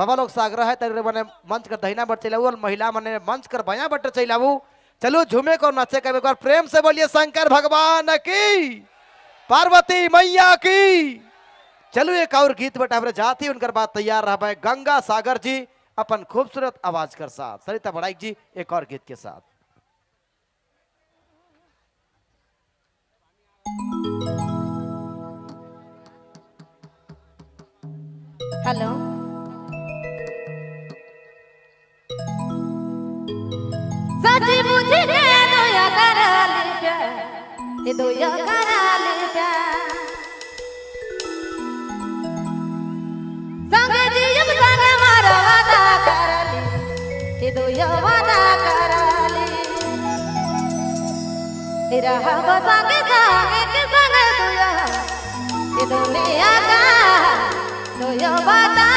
बाबा लोग सागर है तेरे मने मंच कर दहिना बट चलाऊ और महिला मने मंच कर बया बट चलाऊ। चलो झूमे को नाचे का एक बार प्रेम से बोलिए शंकर भगवान की, पार्वती मैया की। चलो एक और गीत बट हमारे जाती उनकर बात तैयार रहा गंगा सागर जी अपन खूबसूरत आवाज कर साथ, सरिता बड़ाइक जी एक और गीत के साथ। हेलो सच्ची मुझे दोया करा ले प्यार, ये दोया करा ले प्यार। संग जीव संग मारा वादा करा ले, ये दोया वादा करा ले। तेरा हवा संग संग दोया, ये दोया का दोया वादा